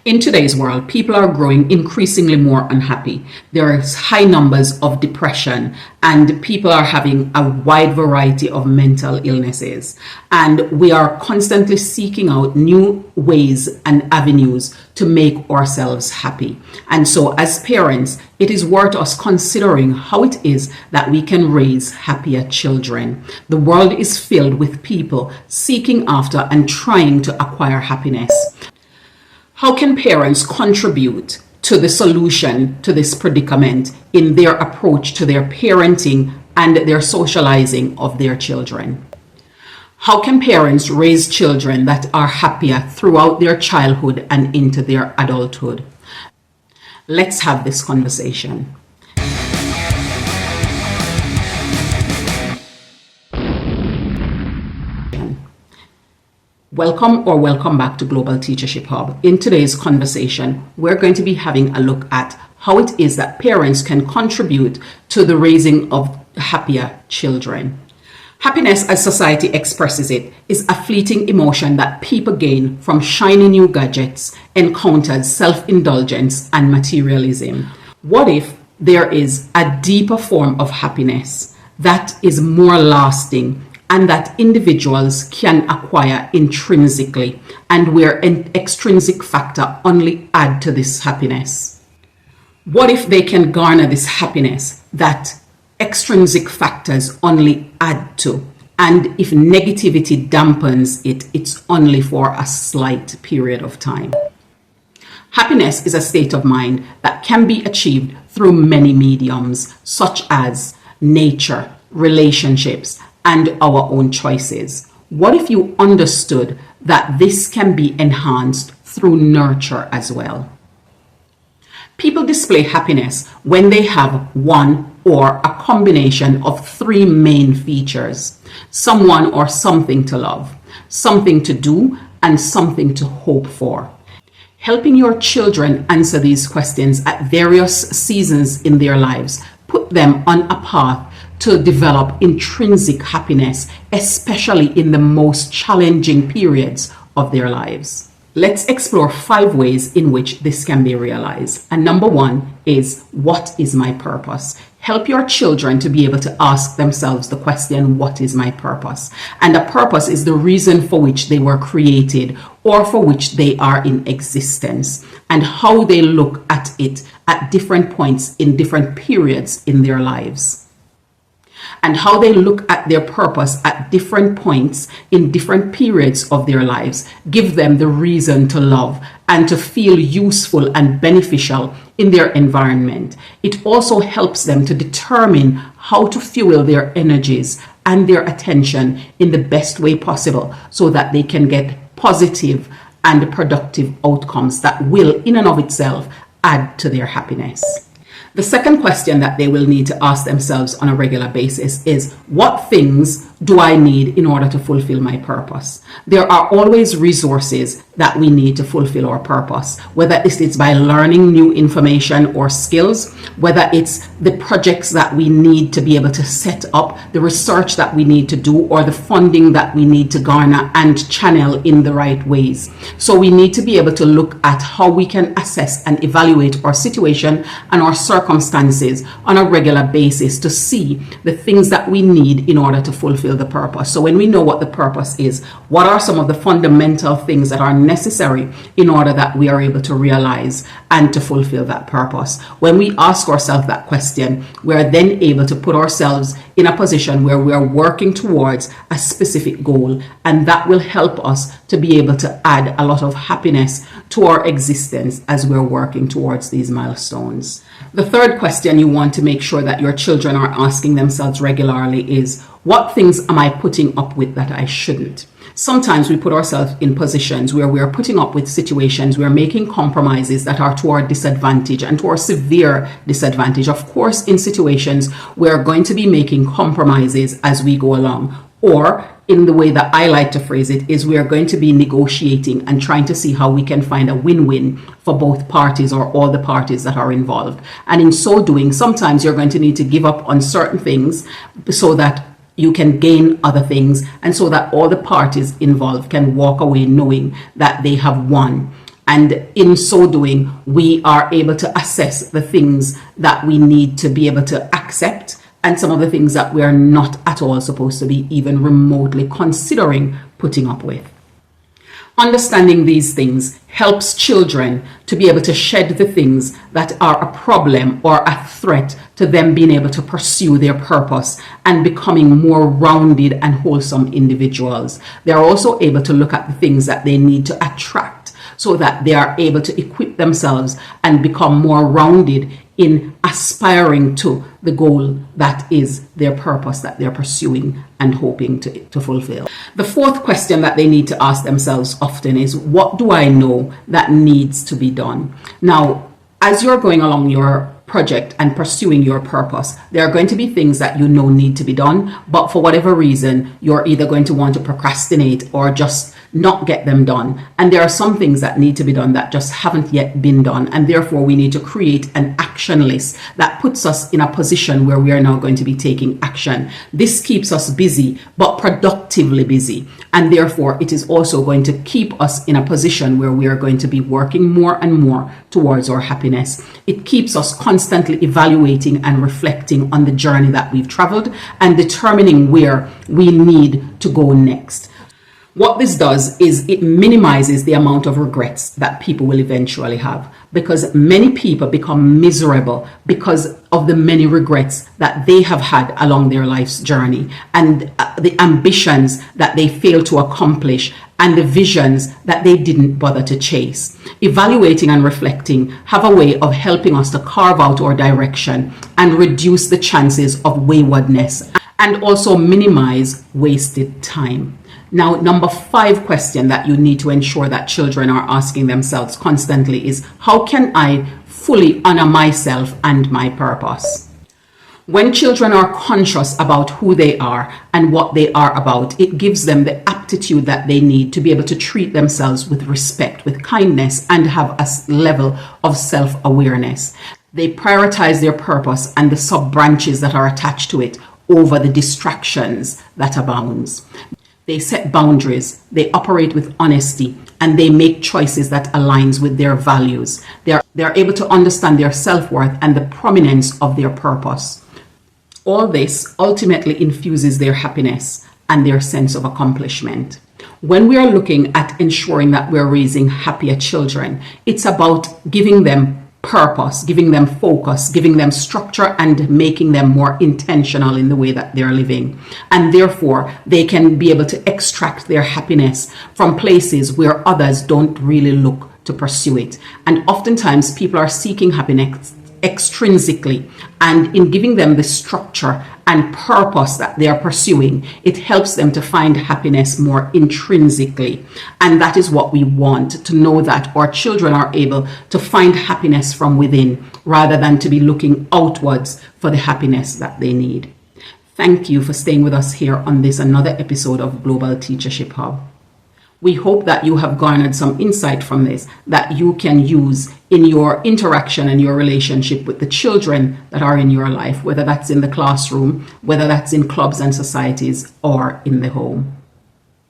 In today's world, people are growing increasingly more unhappy. There are high numbers of depression, and people are having a wide variety of mental illnesses. And we are constantly seeking out new ways and avenues to make ourselves happy. And so as parents, it is worth us considering how it is that we can raise happier children. The world is filled with people seeking after and trying to acquire happiness. How can parents contribute to the solution to this predicament in their approach to their parenting and their socializing of their children? How can parents raise children that are happier throughout their childhood and into their adulthood? Let's have this conversation. Welcome back to Global Teachership Hub. In today's conversation, we're going to be having a look at how it is that parents can contribute to the raising of happier children. Happiness, as society expresses it, is a fleeting emotion that people gain from shiny new gadgets, encounters, self-indulgence, and materialism. What if there is a deeper form of happiness that is more lasting and that individuals can acquire intrinsically, and where an extrinsic factor only add to this happiness? What if they can garner this happiness that extrinsic factors only add to, and if negativity dampens it, it's only for a slight period of time? Happiness is a state of mind that can be achieved through many mediums, such as nature, relationships, and our own choices. What if you understood that this can be enhanced through nurture as well? People display happiness when they have one or a combination of three main features: someone or something to love, something to do, and something to hope for. Helping your children answer these questions at various seasons in their lives put them on a path to develop intrinsic happiness, especially in the most challenging periods of their lives. Let's explore 5 ways in which this can be realized. And number 1 is, what is my purpose? Help your children to be able to ask themselves the question, what is my purpose? And a purpose is the reason for which they were created or for which they are in existence, and how they look at it at different points in different periods in their lives. And how they look at their purpose at different points in different periods of their lives give them the reason to love and to feel useful and beneficial in their environment. It also helps them to determine how to fuel their energies and their attention in the best way possible so that they can get positive and productive outcomes that will, in and of itself, add to their happiness. The second question that they will need to ask themselves on a regular basis is, what things do I need in order to fulfill my purpose? There are always resources that we need to fulfill our purpose, whether it's by learning new information or skills, whether it's the projects that we need to be able to set up, the research that we need to do, or the funding that we need to garner and channel in the right ways. So we need to be able to look at how we can assess and evaluate our situation and our circumstances on a regular basis to see the things that we need in order to fulfill the purpose. So when we know what the purpose is, what are some of the fundamental things that are necessary in order that we are able to realize and to fulfill that purpose? When we ask ourselves that question, we are then able to put ourselves in a position where we are working towards a specific goal, and that will help us to be able to add a lot of happiness to our existence as we're working towards these milestones. The third question you want to make sure that your children are asking themselves regularly is, what things am I putting up with that I shouldn't? Sometimes we put ourselves in positions where we are putting up with situations, we are making compromises that are to our disadvantage and to our severe disadvantage. Of course, in situations, we are going to be making compromises as we go along, or in the way that I like to phrase it, is we are going to be negotiating and trying to see how we can find a win-win for both parties or all the parties that are involved. And in so doing, sometimes you're going to need to give up on certain things so that you can gain other things, and so that all the parties involved can walk away knowing that they have won And in so doing, we are able to assess the things that we need to be able to accept and some of the things that we are not at all supposed to be even remotely considering putting up with. Understanding these things helps children to be able to shed the things that are a problem or a threat to them being able to pursue their purpose and becoming more rounded and wholesome individuals. They are also able to look at the things that they need to attract so that they are able to equip themselves and become more rounded in aspiring to the goal that is their purpose that they're pursuing and hoping to fulfill. The fourth question that they need to ask themselves often is, what do I know that needs to be done? Now, as you're going along your project and pursuing your purpose, there are going to be things that you know need to be done, but for whatever reason, you're either going to want to procrastinate or just not get them done. And there are some things that need to be done that just haven't yet been done. And therefore, we need to create an action list that puts us in a position where we are now going to be taking action. This keeps us busy, but productively busy. And therefore, it is also going to keep us in a position where we are going to be working more and more towards our happiness. It keeps us constantly evaluating and reflecting on the journey that we've traveled and determining where we need to go next. What this does is it minimizes the amount of regrets that people will eventually have, because many people become miserable because of the many regrets that they have had along their life's journey and the ambitions that they failed to accomplish and the visions that they didn't bother to chase. Evaluating and reflecting have a way of helping us to carve out our direction and reduce the chances of waywardness and also minimize wasted time. Now, number 5 question that you need to ensure that children are asking themselves constantly is, how can I fully honor myself and my purpose? When children are conscious about who they are and what they are about, it gives them the aptitude that they need to be able to treat themselves with respect, with kindness, and have a level of self-awareness. They prioritize their purpose and the sub-branches that are attached to it over the distractions that abounds. They set boundaries, they operate with honesty, and they make choices that aligns with their values. They're able to understand their self-worth and the prominence of their purpose. All this ultimately infuses their happiness and their sense of accomplishment. When we are looking at ensuring that we're raising happier children, it's about giving them purpose, giving them focus, giving them structure, and making them more intentional in the way that they're living. And therefore, they can be able to extract their happiness from places where others don't really look to pursue it. And oftentimes, people are seeking happiness extrinsically, and in giving them the structure and purpose that they are pursuing, it helps them to find happiness more intrinsically. And that is what we want, to know that our children are able to find happiness from within rather than to be looking outwards for the happiness that they need. Thank you for staying with us here on this another episode of Global Teachership Hub. We hope that you have garnered some insight from this that you can use in your interaction and your relationship with the children that are in your life, whether that's in the classroom, whether that's in clubs and societies, or in the home.